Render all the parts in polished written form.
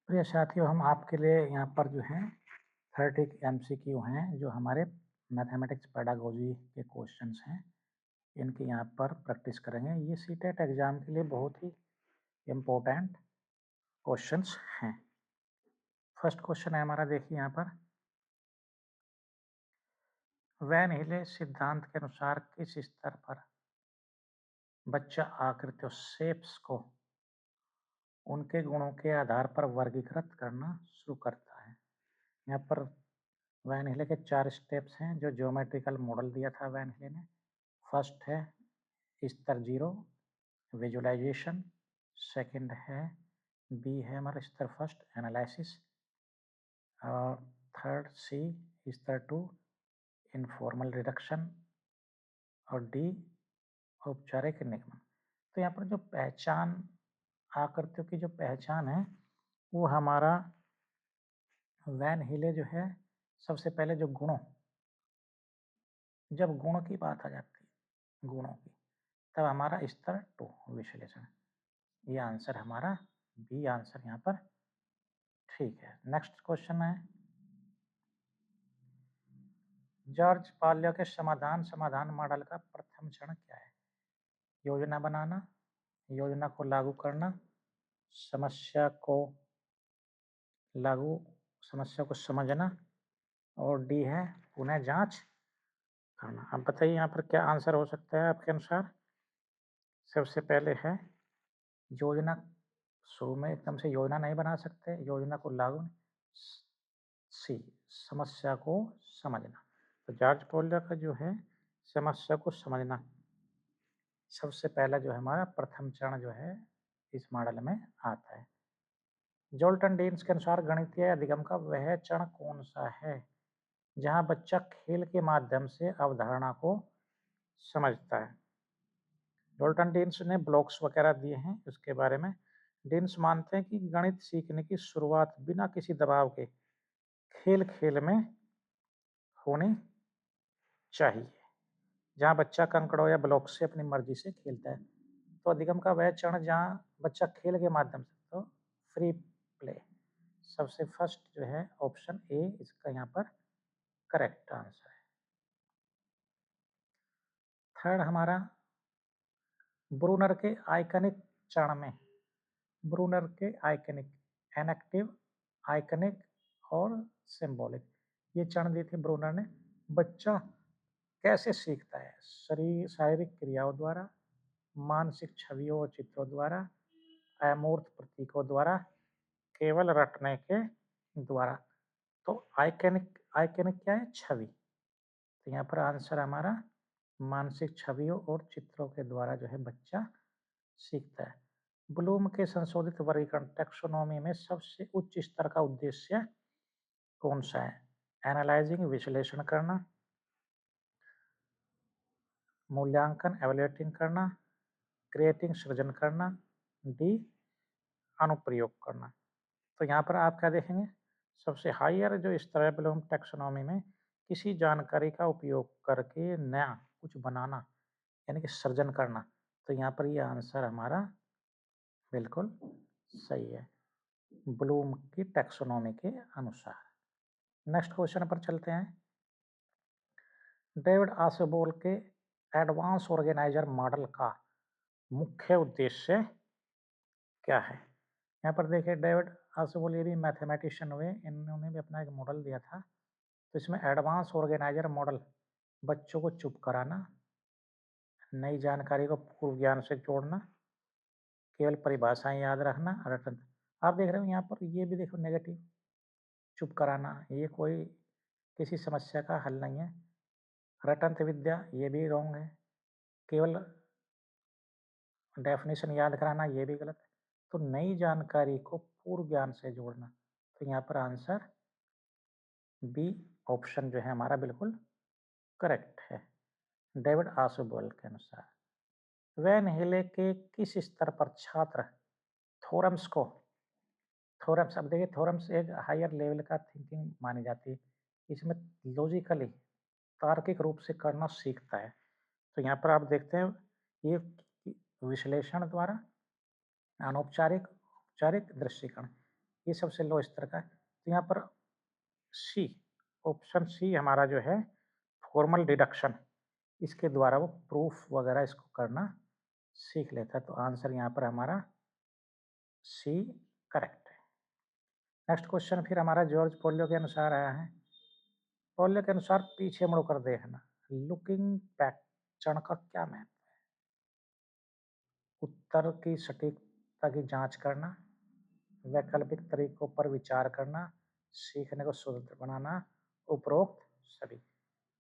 प्रिय साथियों, हम आपके लिए यहाँ पर जो है 30 MCQ हैं जो हमारे मैथमेटिक्स पेडागोजी के क्वेश्चंस हैं। इनकी यहाँ पर प्रैक्टिस करेंगे। ये सीटेट एग्जाम के लिए बहुत ही इम्पोर्टेंट क्वेश्चंस हैं। फर्स्ट क्वेश्चन है हमारा, देखिए यहाँ पर, वैन हिले सिद्धांत के अनुसार किस स्तर पर बच्चा आकृतियों शेप्स को उनके गुणों के आधार पर वर्गीकृत करना शुरू करता है। यहाँ पर वैन हिले के 4 स्टेप्स हैं जो ज्योमेट्रिकल मॉडल दिया था वैन हिले ने। फर्स्ट है स्तर 0 विजुअलाइजेशन, सेकंड है बी है हमारा स्तर फर्स्ट एनालिसिस, और थर्ड सी स्तर 2 इनफॉर्मल रिडक्शन, और डी औपचारिक निगमन। तो यहाँ पर जो पहचान, आकृतियों की जो पहचान है वो हमारा वैन हिले जो है, सबसे पहले जो गुणों, जब गुण की बात आ जाती है गुणों की, तब हमारा स्तर 2 विश्लेषण। ये आंसर हमारा बी आंसर यहाँ पर ठीक है। नेक्स्ट क्वेश्चन है, जॉर्ज पाल्या के समाधान मॉडल का प्रथम चरण क्या है? योजना बनाना, योजना को लागू करना, समस्या को समस्या को समझना, और डी है पुनः जांच करना। अब बताइए यहाँ पर क्या आंसर हो सकता है आपके अनुसार? सबसे पहले है योजना, शुरू में एकदम से योजना नहीं बना सकते, योजना को लागू, सी समस्या को समझना। तो जॉर्ज पोलिया का जो है समस्या को समझना सबसे पहला जो है हमारा प्रथम चरण जो है इस मॉडल में आता है। जोल्टन डीन्स के अनुसार गणितीय अधिगम का वह चरण कौन सा है जहां बच्चा खेल के माध्यम से अवधारणा को समझता है? जोल्टन डीन्स ने ब्लॉक्स वगैरह दिए हैं उसके बारे में। डीन्स मानते हैं कि गणित सीखने की शुरुआत बिना किसी दबाव के खेल खेल में होनी चाहिए, जहाँ बच्चा कंकड़ों या ब्लॉक से अपनी मर्जी से खेलता है। तो अधिगम का वह चरण जहाँ बच्चा खेल के माध्यम से, तो फ्री प्ले सबसे फर्स्ट जो है ऑप्शन ए इसका यहाँ पर करेक्ट आंसर है। थर्ड हमारा, ब्रूनर के आइकनिक चरण में, ब्रूनर के आइकनिक, एनएक्टिव, आइकनिक और सिंबॉलिक, ये चरण दिए थे ब्रूनर ने। बच्चा कैसे सीखता है? शारीरिक क्रियाओं द्वारा, मानसिक छवियों और चित्रों द्वारा, अमूर्त प्रतीकों द्वारा, केवल रटने के द्वारा। तो आइकनिक, आइकनिक क्या है? छवि। तो यहाँ पर आंसर हमारा मानसिक छवियों और चित्रों के द्वारा जो है बच्चा सीखता है। ब्लूम के संशोधित वर्गीकरण टेक्सोनोमी में सबसे उच्च स्तर का उद्देश्य कौन सा है? एनालाइजिंग विश्लेषण करना, मूल्यांकन एवेल्युएटिंग करना, क्रिएटिंग सृजन करना, डी अनुप्रयोग करना। तो यहाँ पर आप क्या देखेंगे? सबसे हायर जो स्तर है ब्लूम टैक्सोनॉमी में, किसी जानकारी का उपयोग करके नया कुछ बनाना यानी कि सृजन करना। तो यहाँ पर ये आंसर हमारा बिल्कुल सही है ब्लूम की टैक्सोनॉमी के अनुसार। नेक्स्ट क्वेश्चन पर चलते हैं। डेविड आसेबोल के एडवांस ऑर्गेनाइजर मॉडल का मुख्य उद्देश्य क्या है? यहाँ पर देखिए, डेविड आसेबोल ये भी मैथमेटिशियन हुए, इन्होंने भी अपना एक मॉडल दिया था। तो इसमें एडवांस ऑर्गेनाइजर मॉडल बच्चों को चुप कराना, नई जानकारी को पूर्व ज्ञान से जोड़ना, केवल परिभाषाएं याद रखना, रटन। आप देख रहे हो यहाँ पर ये भी देखो नेगेटिव, चुप कराना, ये कोई किसी समस्या का हल नहीं है। रटंत विद्या, ये भी रॉन्ग है। केवल डेफिनेशन याद कराना, ये भी गलत है। तो नई जानकारी को पूर्व ज्ञान से जोड़ना। तो यहाँ पर आंसर बी ऑप्शन जो है हमारा बिल्कुल करेक्ट है डेविड आसेबोल के अनुसार। वैन हिले के किस स्तर पर छात्र थोरम्स को, थोरम्स, अब देखिए थोरम्स एक हायर लेवल का थिंकिंग मानी जाती है, इसमें लॉजिकली तार्किक रूप से करना सीखता है। तो यहाँ पर आप देखते हैं ये विश्लेषण द्वारा, अनौपचारिक, औपचारिक दृष्टिकोण, ये सबसे लो स्तर का है। तो यहाँ पर सी, ऑप्शन सी हमारा जो है फॉर्मल डिडक्शन, इसके द्वारा वो प्रूफ वगैरह इसको करना सीख लेता है। तो आंसर यहाँ पर हमारा सी करेक्ट है। नेक्स्ट क्वेश्चन फिर हमारा जॉर्ज पोलियो के अनुसार आया है। पोलियो के अनुसार पीछे मुड़कर देखना, लुकिंग बैक चरण का क्या महत्व है? उत्तर की सटीकता की जांच करना, वैकल्पिक तरीकों पर विचार करना, सीखने को सुदृढ़ बनाना, उपरोक्त सभी।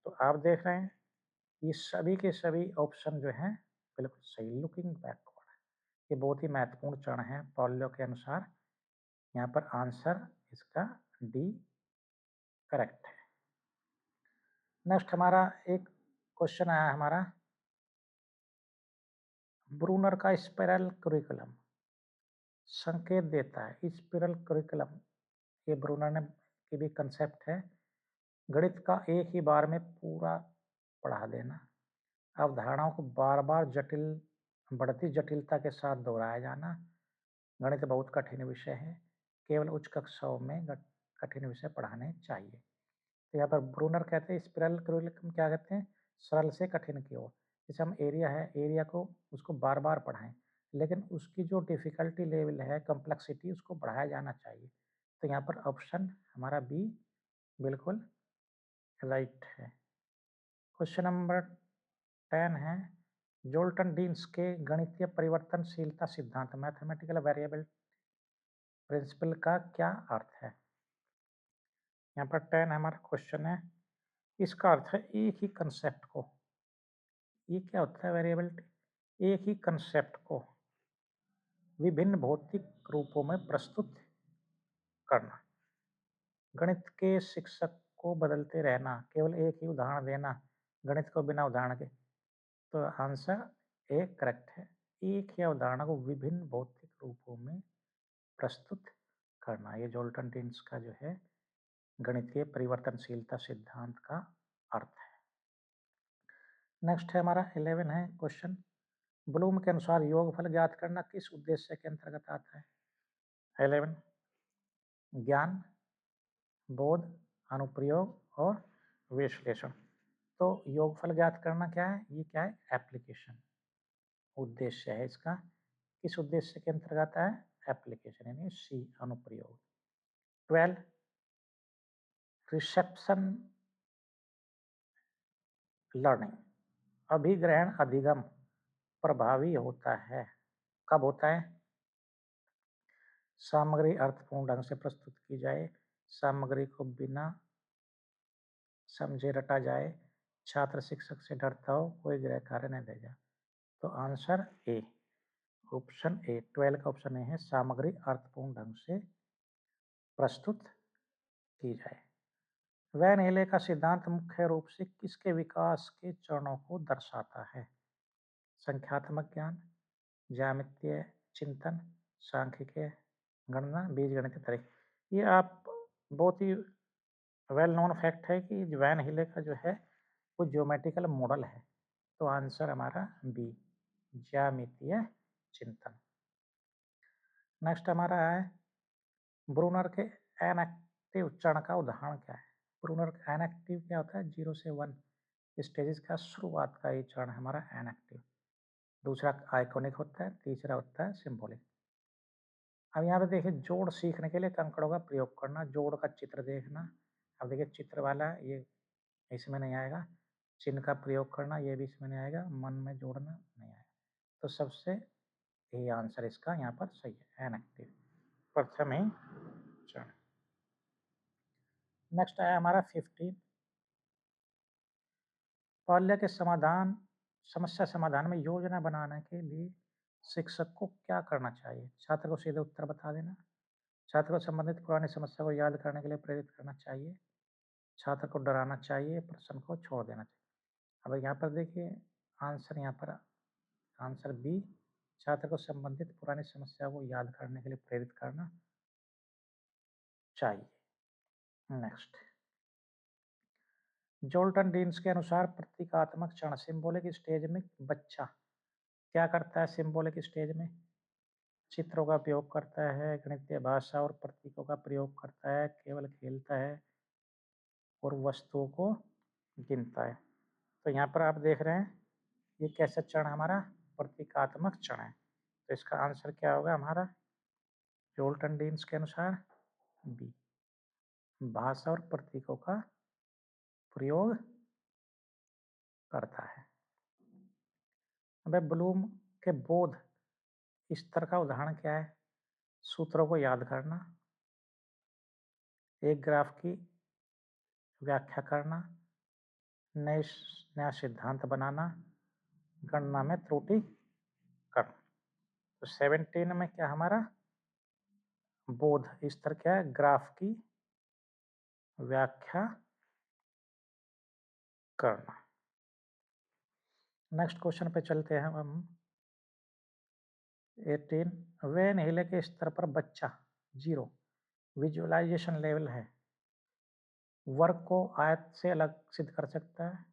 तो आप देख रहे हैं ये सभी के सभी ऑप्शन जो हैं बिल्कुल सही। लुकिंग बैकवर्ड, ये बहुत ही महत्वपूर्ण चरण है पोलियो के अनुसार। यहाँ पर आंसर इसका डी करेक्ट है। नेक्स्ट हमारा एक क्वेश्चन आया हमारा, ब्रूनर का स्पाइरल करिकुलम संकेत देता है। स्पाइरल करिकुलम ये ब्रूनर ने की भी कंसेप्ट है। गणित का एक ही बार में पूरा पढ़ा देना, अवधारणाओं को बार बार बढ़ती जटिलता के साथ दोहराया जाना। गणित बहुत कठिन विषय है, केवल उच्च कक्षाओं में कठिन विषय पढ़ाने चाहिए। तो यहाँ पर ब्रूनर कहते हैं स्पाइरल करिकुलम क्या कहते हैं, सरल से कठिन की ओर। जैसे हम एरिया है, एरिया को उसको बार बार पढ़ाएं, लेकिन उसकी जो डिफिकल्टी लेवल है, कम्प्लेक्सिटी, उसको बढ़ाया जाना चाहिए। तो यहाँ पर ऑप्शन हमारा बी बिल्कुल राइट है। क्वेश्चन नंबर 10 है, जोल्टन डीन्स के गणितीय परिवर्तनशीलता सिद्धांत मैथमेटिकल वेरिएबल प्रिंसिपल का क्या अर्थ है? यहाँ पर 10 हमारा क्वेश्चन है, इसका अर्थ है एक ही कंसेप्ट को, ये क्या होता है वेरिएबिलिटी, एक ही कंसेप्ट को विभिन्न भौतिक रूपों में प्रस्तुत करना। गणित के शिक्षक को बदलते रहना, केवल एक ही उदाहरण देना गणित को बिना उदाहरण के। तो आंसर ए करेक्ट है। एक ही अवधारणा को विभिन्न भौतिक रूपों में प्रस्तुत करना, ये जोल्टन डीन्स का जो है गणितीय परिवर्तनशीलता सिद्धांत का अर्थ है। नेक्स्ट है हमारा 11 है क्वेश्चन, ब्लूम के अनुसार योगफल ज्ञात करना किस उद्देश्य के अंतर्गत आता है? 11 ज्ञान, बोध, अनुप्रयोग और विश्लेषण। तो योगफल ज्ञात करना क्या है, ये क्या है एप्लीकेशन, उद्देश्य है इसका। किस उद्देश्य के अंतर्गत है? एप्लीकेशन, यानी सी अनुप्रयोग। 12 रिसेप्शन लर्निंग, अभिग्रहण अधिगम प्रभावी होता है, कब होता है? सामग्री अर्थपूर्ण ढंग से प्रस्तुत की जाए, सामग्री को बिना समझे रटा जाए, छात्र शिक्षक से डरता हो, कोई गृह कार्य न दे जाए। तो आंसर ए, ऑप्शन ए, 12 का ऑप्शन ए है, सामग्री अर्थपूर्ण ढंग से प्रस्तुत की जाए। वैन हेले का सिद्धांत मुख्य रूप से किसके विकास के चरणों को दर्शाता है? संख्यात्मक ज्ञान, ज्यामितीय चिंतन, सांख्यिकीय गणना, बीजगणित तर्क। ये आप बहुत ही वेल नोन फैक्ट है कि वैन हिले का जो है वो ज्योमेट्रिकल मॉडल है। तो आंसर हमारा बी, ज्यामितीय चिंतन। नेक्स्ट हमारा है, ब्रूनर के एनएक्टिव चरण का उदाहरण क्या है? ब्रूनर का एनएक्टिव क्या होता है? 0 से 1 स्टेजेस का शुरुआत का ये चरण हमारा एनएक्टिव। दूसरा आइकॉनिक होता है, तीसरा होता है सिंबॉलिक। अब यहाँ पे देखिए, जोड़ सीखने के लिए कंकड़ों का प्रयोग करना, जोड़ का चित्र देखना। अब देखिए चित्र वाला ये इसमें नहीं आएगा, चिन्ह का प्रयोग करना ये भी इसमें नहीं आएगा, मन में जोड़ना नहीं आएगा। तो सबसे यही आंसर इसका यहाँ पर सही है, एनएक्टिव प्रथम ही चरण। नेक्स्ट आया हमारा 15, पाल्य के समस्या समाधान में योजना बनाने के लिए शिक्षक को क्या करना चाहिए? छात्र को सीधे उत्तर बता देना, छात्र को संबंधित पुरानी समस्या को याद करने के लिए प्रेरित करना चाहिए, छात्र को डराना चाहिए, प्रश्न को छोड़ देना चाहिए। अब यहाँ पर देखिए आंसर, यहाँ पर आंसर बी, छात्र को संबंधित पुरानी समस्या को याद करने के लिए प्रेरित करना चाहिए। नेक्स्ट, जोल्टन डीन्स के अनुसार प्रतीकात्मक क्षण सिंबॉलिक स्टेज में बच्चा क्या करता है? सिंबॉलिक स्टेज में चित्रों का उपयोग करता है, गणितीय भाषा और प्रतीकों का प्रयोग करता है, केवल खेलता है और वस्तुओं को गिनता है। तो यहाँ पर आप देख रहे हैं ये कैसा क्षण हमारा प्रतीकात्मक क्षण है। तो इसका आंसर क्या होगा हमारा जोल्टन डीन्स के अनुसार बी, भाषा और प्रतीकों का प्रयोग करता है। अब ब्लूम के बोध स्तर का उदाहरण क्या है? सूत्रों को याद करना, एक ग्राफ की व्याख्या करना, नया सिद्धांत बनाना, गणना में त्रुटि करना। तो 17 में क्या हमारा बोध स्तर क्या है? ग्राफ की व्याख्या करना। नेक्स्ट क्वेश्चन पे चलते हैं हम। 18 वेन हिले के स्तर पर बच्चा 0 विजुअलाइजेशन लेवल है, वर्क को आयत से अलग सिद्ध कर सकता है,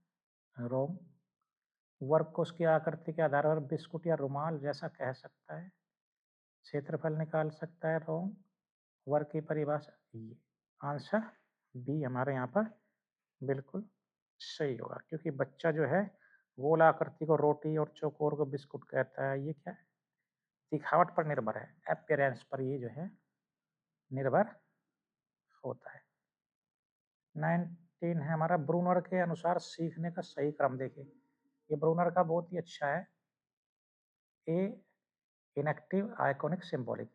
रोम वर्क को उसकी आकृति के आधार पर बिस्कुट या रुमाल जैसा कह सकता है, क्षेत्रफल निकाल सकता है, रोम वर्क की परिभाषा। ये आंसर बी हमारे यहाँ पर बिल्कुल सही होगा, क्योंकि बच्चा जो है गोल आकृति को रोटी और चौकोर को बिस्कुट कहता है। ये क्या है? दिखावट पर निर्भर है, अपीयरेंस पर ये जो है निर्भर होता है। 19 है हमारा ब्रूनर के अनुसार सीखने का सही क्रम देखें। ये ब्रूनर का बहुत ही अच्छा है। A enactive, iconic, symbolic.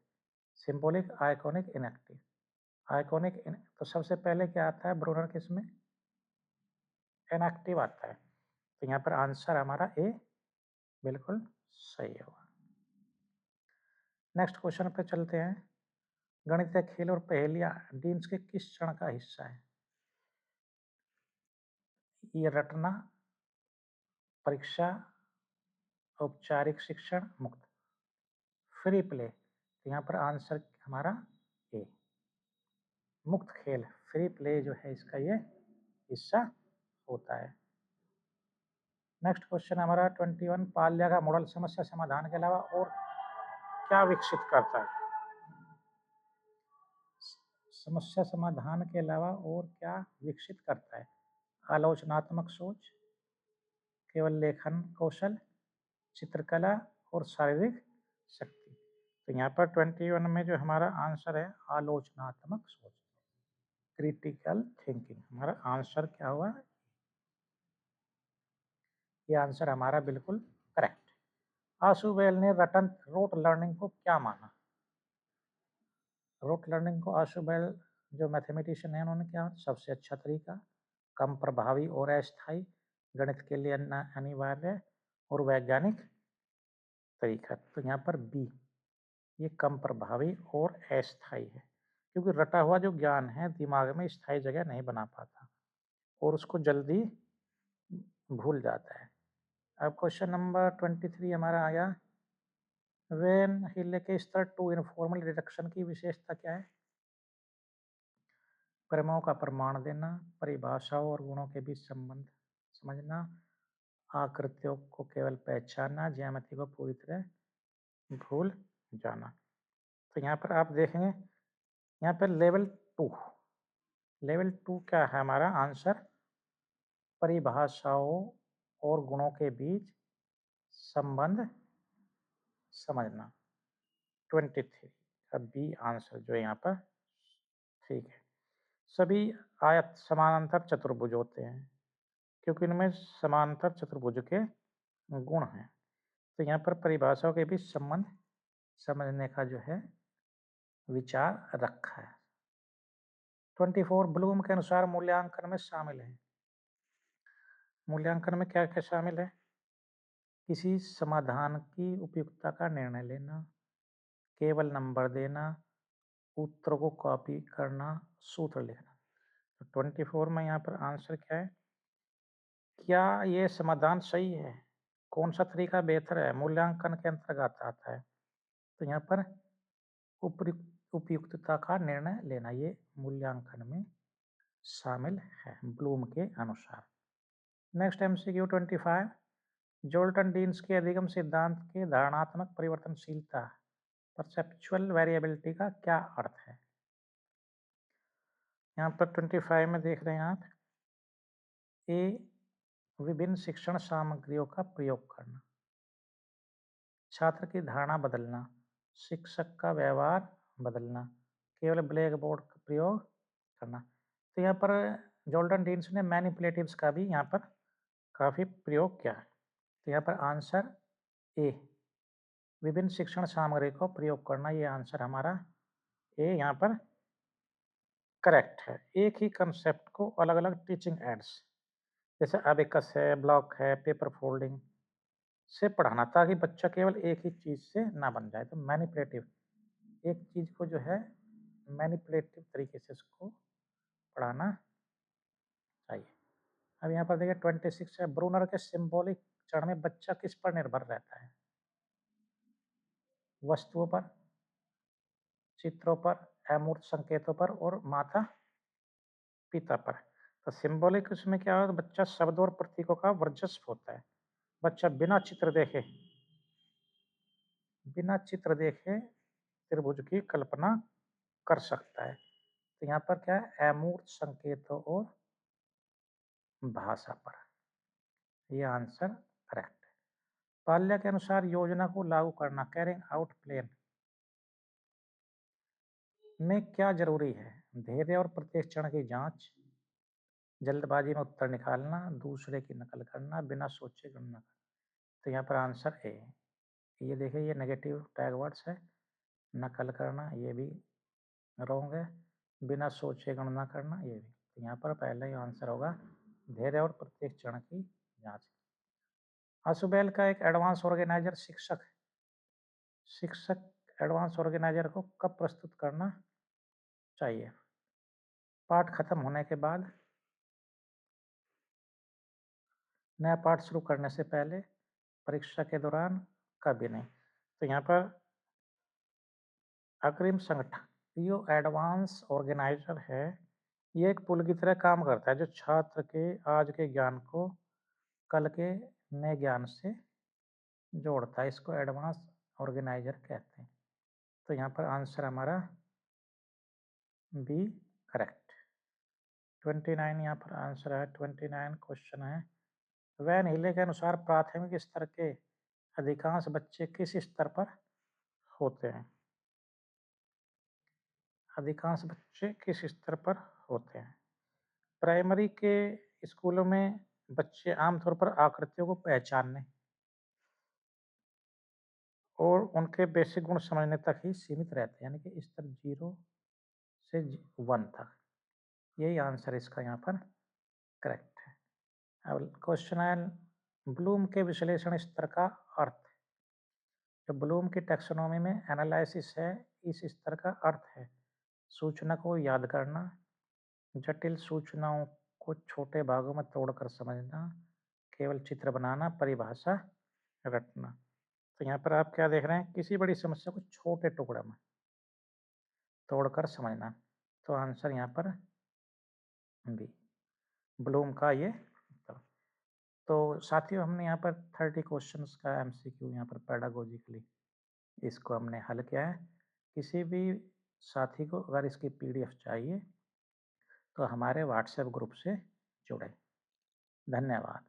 Symbolic, iconic, enactive. Iconic तो सबसे पहले क्या आता है ब्रूनर के इसमें? इनएक्टिव आता है। तो यहाँ पर आंसर हमारा ए बिल्कुल सही होगा। नेक्स्ट क्वेश्चन पे चलते हैं। गणितीय खेल और पहेलियां डीन्स के किस क्षण का हिस्सा है? ये रटना, परीक्षा, औपचारिक शिक्षण, मुक्त, फ्री प्ले। तो यहाँ पर आंसर हमारा ए, मुक्त खेल, फ्री प्ले जो है इसका ये हिस्सा होता है। नेक्स्ट क्वेश्चन हमारा 21 पाल्या का मॉडल समस्या समाधान के अलावा और क्या विकसित करता है? समस्या समाधान के अलावा और क्या विकसित करता है? आलोचनात्मक सोच, केवल लेखन कौशल, चित्रकला और शारीरिक शक्ति। तो यहाँ पर 21 में जो हमारा आंसर है आलोचनात्मक सोच, क्रिटिकल थिंकिंग। हमारा आंसर क्या हुआ? ये आंसर हमारा बिल्कुल करेक्ट। आशु बेल ने रटन रोट लर्निंग को क्या माना? रोट लर्निंग को आशु बेल जो मैथमेटिशियन है उन्होंने क्या सबसे अच्छा तरीका, कम प्रभावी और अस्थायी, गणित के लिए अनिवार्य और वैज्ञानिक तरीका। तो यहाँ पर बी, ये कम प्रभावी और अस्थायी है, क्योंकि रटा हुआ जो ज्ञान है दिमाग में स्थायी जगह नहीं बना पाता और उसको जल्दी भूल जाता है। अब क्वेश्चन नंबर 23 हमारा आ गया। वेन हिले के स्तर टू इनफॉर्मल रिडक्शन की विशेषता क्या है? क्रमों का प्रमाण देना, परिभाषाओं और गुणों के बीच संबंध समझना, आकृतियों को केवल पहचानना, ज्यामिति को पूरी तरह भूल जाना। तो यहाँ पर आप देखेंगे यहाँ पर लेवल 2, लेवल 2 क्या है हमारा आंसर? परिभाषाओं और गुणों के बीच संबंध समझना। 23 का बी आंसर जो है यहाँ पर ठीक है। सभी आयत समानांतर चतुर्भुज होते हैं क्योंकि इनमें समांतर चतुर्भुज के गुण हैं। तो यहाँ पर परिभाषाओं के बीच संबंध समझने का जो है विचार रखा है। 24 ब्लूम के अनुसार मूल्यांकन में शामिल है। मूल्यांकन में क्या क्या शामिल है? किसी समाधान की उपयुक्तता का निर्णय लेना, केवल नंबर देना, उत्तरों को कॉपी करना, सूत्र लिखना। तो 24 में यहाँ पर आंसर क्या है? क्या ये समाधान सही है? कौन सा तरीका बेहतर है? मूल्यांकन के अंतर्गत आता है। तो यहाँ पर उपयुक्तता का निर्णय लेना ये मूल्यांकन में शामिल है ब्लूम के अनुसार। नेक्स्ट MCQ 25 जोल्टन डीन्स के अधिगम सिद्धांत के धारणात्मक परिवर्तनशीलता परसेप्चुअल वेरिएबिलिटी का क्या अर्थ है? यहाँ पर 25 में देख रहे हैं आप, ए विभिन्न शिक्षण सामग्रियों का प्रयोग करना, छात्र की धारणा बदलना, शिक्षक का व्यवहार बदलना, केवल ब्लैक बोर्ड का प्रयोग करना। तो यहाँ पर जॉर्डन डीन्स ने मैनिपुलेटिव्स का भी यहाँ पर काफ़ी प्रयोग किया है। तो यहाँ पर आंसर ए, विभिन्न शिक्षण सामग्री को प्रयोग करना, ये आंसर हमारा ए यहाँ पर करेक्ट है। एक ही कंसेप्ट को अलग अलग टीचिंग एड्स जैसे अबेकस है, ब्लॉक है, पेपर फोल्डिंग से पढ़ाना, ताकि बच्चा केवल एक ही चीज़ से ना बन जाए। तो मैनिपुलेटिव, एक चीज़ को जो है मैनिपुलेटिव तरीके से उसको पढ़ाना चाहिए। अब यहाँ पर देखिए 26 है, ब्रूनर के सिंबॉलिक चरण में बच्चा किस पर निर्भर रहता है? वस्तुओं पर, चित्रों पर, अमूर्त संकेतों पर और माता पिता पर। तो सिंबॉलिक उसमें क्या होता है, बच्चा शब्द और प्रतीकों का वर्चस्व होता है। बच्चा बिना चित्र देखे त्रिभुज की कल्पना कर सकता है। तो यहाँ पर क्या है, अमूर्त संकेतों और भाषा पर, ये आंसर करेक्ट है। पाल्या के अनुसार योजना को लागू करना, कैरिंग आउट प्लान में क्या जरूरी है? धैर्य और प्रत्येक क्षण की जांच, जल्दबाजी में उत्तर निकालना, दूसरे की नकल करना, बिना सोचे गणना करना। तो यहाँ पर आंसर ए। ये देखिए, ये नेगेटिव टैग वर्ड्स है, नकल करना ये भी रॉन्ग है, बिना सोचे गणना करना ये भी। तो यहाँ पर पहला ही आंसर होगा धैर्य और प्रत्येक क्षण की जांच। असुबेल का एक एडवांस ऑर्गेनाइजर शिक्षक एडवांस ऑर्गेनाइजर को कब प्रस्तुत करना चाहिए? पाठ खत्म होने के बाद, नया पाठ शुरू करने से पहले, परीक्षा के दौरान, कभी नहीं। तो यहाँ पर अग्रिम संगठन जो एडवांस ऑर्गेनाइजर है, ये एक पुल की तरह काम करता है जो छात्र के आज के ज्ञान को कल के नए ज्ञान से जोड़ता है। इसको एडवांस ऑर्गेनाइजर कहते हैं। तो यहाँ पर आंसर हमारा बी करेक्ट। 29 यहाँ पर आंसर है। 29 क्वेश्चन है, वैन हिले के अनुसार प्राथमिक स्तर के अधिकांश बच्चे किस स्तर पर होते हैं? अधिकांश बच्चे किस स्तर पर होते हैं? प्राइमरी के स्कूलों में बच्चे आमतौर पर आकृतियों को पहचानने और उनके बेसिक गुण समझने तक ही सीमित रहते हैं, यानी कि स्तर 0 से 1 तक। यही आंसर इसका यहाँ पर करेक्ट है। अब क्वेश्चन है, ब्लूम के विश्लेषण स्तर का अर्थ। जो ब्लूम की टैक्सोनॉमी में एनालिसिस है, इस स्तर का अर्थ है सूचना को याद करना, जटिल सूचनाओं को छोटे भागों में तोड़कर समझना, केवल चित्र बनाना, परिभाषा रटना। तो यहाँ पर आप क्या देख रहे हैं, किसी बड़ी समस्या को छोटे टुकड़े में तोड़कर समझना। तो आंसर यहाँ पर बी, ब्लूम का ये उत्तर। तो साथियों, हमने यहाँ पर 30 क्वेश्चंस का एमसीक्यू यहाँ पर पेडागोजिकली इसको हमने हल किया है। किसी भी साथी को अगर इसकी पीडीएफ चाहिए तो हमारे व्हाट्सएप ग्रुप से जुड़े। धन्यवाद।